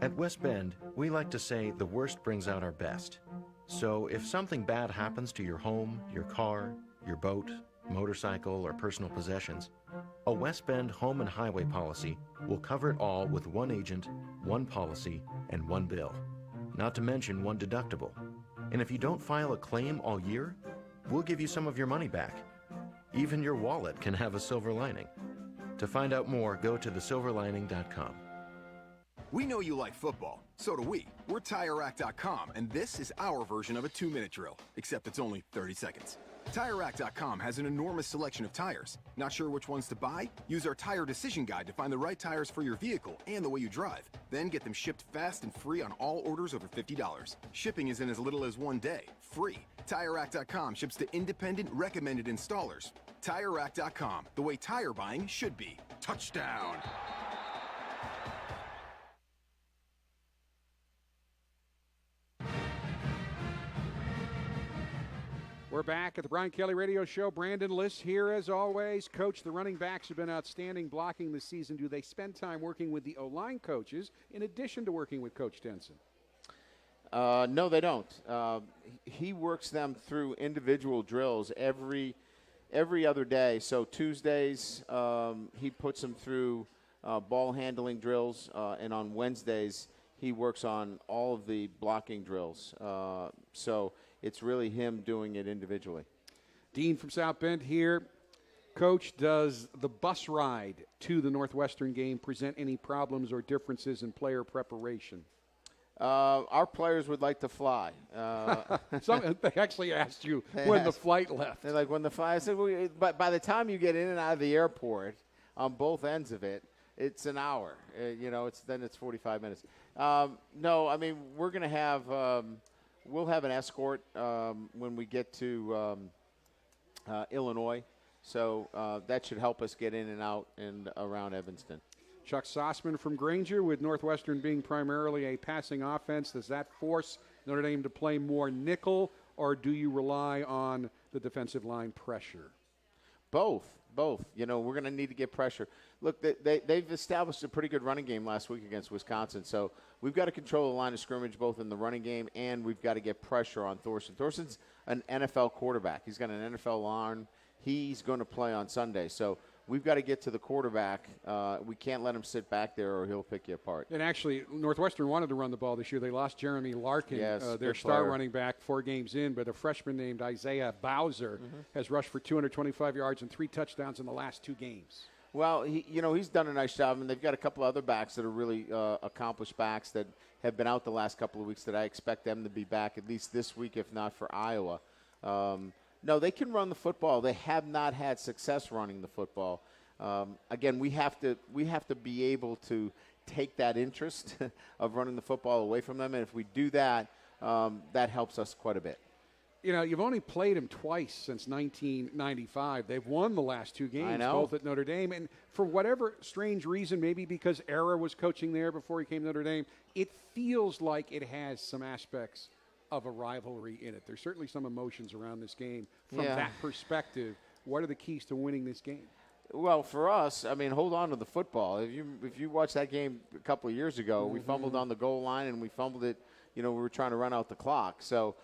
[SPEAKER 18] At West Bend, we like to say the worst brings out our best. So if something bad happens to your home, your car, your boat, motorcycle, or personal possessions, a West Bend home and highway policy will cover it all with one agent, one policy, and one bill. Not to mention one deductible. And if you don't file a claim all year, we'll give you some of your money back. Even your wallet can have a silver lining. To find out more, go to thesilverlining.com.
[SPEAKER 19] We know you like football. So do we. We're TireRack.com, and this is our version of a 2-minute drill, except it's only 30 seconds. TireRack.com has an enormous selection of tires. Not sure which ones to buy? Use our tire decision guide to find the right tires for your vehicle and the way you drive. Then get them shipped fast and free on all orders over $50. Shipping is in as little as 1 day. Free. TireRack.com ships to independent, recommended installers. TireRack.com, the way tire buying should be. Touchdown!
[SPEAKER 1] We're back at the Brian Kelly Radio Show. Brandon Liss here as always. Coach, the running backs have been outstanding blocking this season. Do they spend time working with the O-line coaches in addition to working with Coach Tenson?
[SPEAKER 2] No, they don't. He works them through individual drills every other day. So Tuesdays, he puts them through ball handling drills, and on Wednesdays, he works on all of the blocking drills. So it's really him doing it individually.
[SPEAKER 1] Dean from South Bend here. Coach, does the bus ride to the Northwestern game present any problems or differences in player preparation?
[SPEAKER 2] Our players would like to fly.
[SPEAKER 1] They actually asked you when the flight left.
[SPEAKER 2] They're like, when the flight, I said, but by the time you get in and out of the airport, on both ends of it, it's an hour. It's 45 minutes. No, I mean, we're going to have, we'll have an escort when we get to Illinois. So that should help us get in and out and around Evanston.
[SPEAKER 1] Chuck Sossman from Granger, with Northwestern being primarily a passing offense, does that force Notre Dame to play more nickel, or do you rely on the defensive line pressure?
[SPEAKER 2] Both. We're going to need to get pressure. Look, they've established a pretty good running game last week against Wisconsin, so we've got to control the line of scrimmage both in the running game, and we've got to get pressure on Thorson. Thorson's an NFL quarterback. He's got an NFL arm. He's going to play on Sunday, so we've got to get to the quarterback. We can't let him sit back there or he'll pick you apart.
[SPEAKER 1] And actually, Northwestern wanted to run the ball this year. They lost Jeremy Larkin, their star
[SPEAKER 2] player.
[SPEAKER 1] running back, 4 games in, but a freshman named Isaiah Bowser has rushed for 225 yards and 3 touchdowns in the last 2 games.
[SPEAKER 2] Well, he's done a nice job, and they've got a couple other backs that are really accomplished backs that have been out the last couple of weeks that I expect them to be back at least this week, if not for Iowa. No, they can run the football. They have not had success running the football. Again, we have to be able to take that interest of running the football away from them, and if we do that, that helps us quite a bit.
[SPEAKER 1] You've only played them twice since 1995. They've won the last 2 games, both at Notre Dame. And for whatever strange reason, maybe because Era was coaching there before he came to Notre Dame, it feels like it has some aspects of a rivalry in it. There's certainly some emotions around this game. From that perspective, what are the keys to winning this game?
[SPEAKER 2] Well, for us, I mean, hold on to the football. If you watched that game a couple of years ago, we fumbled on the goal line and we fumbled it. We were trying to run out the clock. So,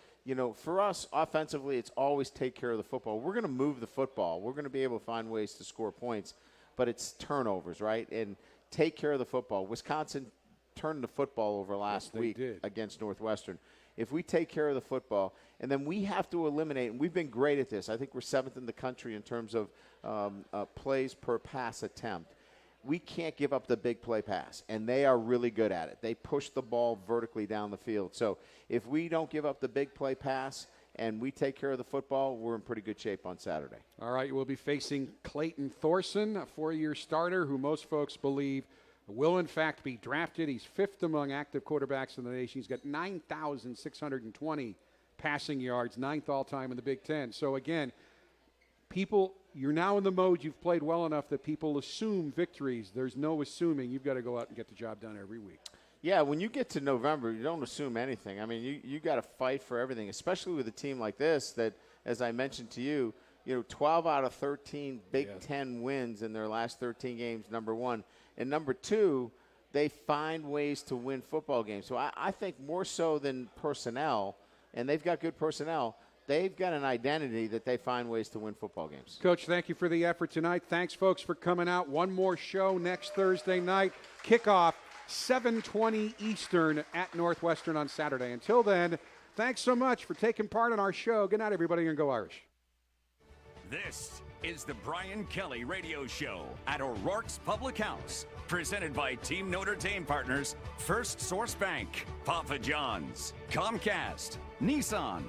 [SPEAKER 2] for us, offensively, it's always take care of the football. We're going to move the football. We're going to be able to find ways to score points, but it's turnovers, right? And take care of the football. Wisconsin turned the football over last week against Northwestern. If we take care of the football, and then we have to eliminate, and we've been great at this. I think we're 7th in the country in terms of plays per pass attempt. We can't give up the big play pass, and they are really good at it. They push the ball vertically down the field. So if we don't give up the big play pass and we take care of the football, we're in pretty good shape on Saturday.
[SPEAKER 1] All right, we'll be facing Clayton Thorson, a 4-year starter who most folks believe will, in fact, be drafted. He's 5th among active quarterbacks in the nation. He's got 9,620 passing yards, 9th all-time in the Big Ten. So, again, you're now in the mode you've played well enough that people assume victories. There's no assuming. You've got to go out and get the job done every week.
[SPEAKER 2] Yeah, when you get to November, you don't assume anything. I mean, you got to fight for everything, especially with a team like this that, as I mentioned to you, 12 out of 13 Big Ten wins in their last 13 games, number one. And number two, they find ways to win football games. So I think more so than personnel, and they've got good personnel, they've got an identity that they find ways to win football games.
[SPEAKER 1] Coach, thank you for the effort tonight. Thanks, folks, for coming out. One more show next Thursday night. Kickoff, 7:20 Eastern at Northwestern on Saturday. Until then, thanks so much for taking part in our show. Good night, everybody, and go Irish.
[SPEAKER 20] This is the Brian Kelly Radio Show at O'Rourke's Public House, presented by Team Notre Dame partners First Source Bank, Papa John's, Comcast, Nissan,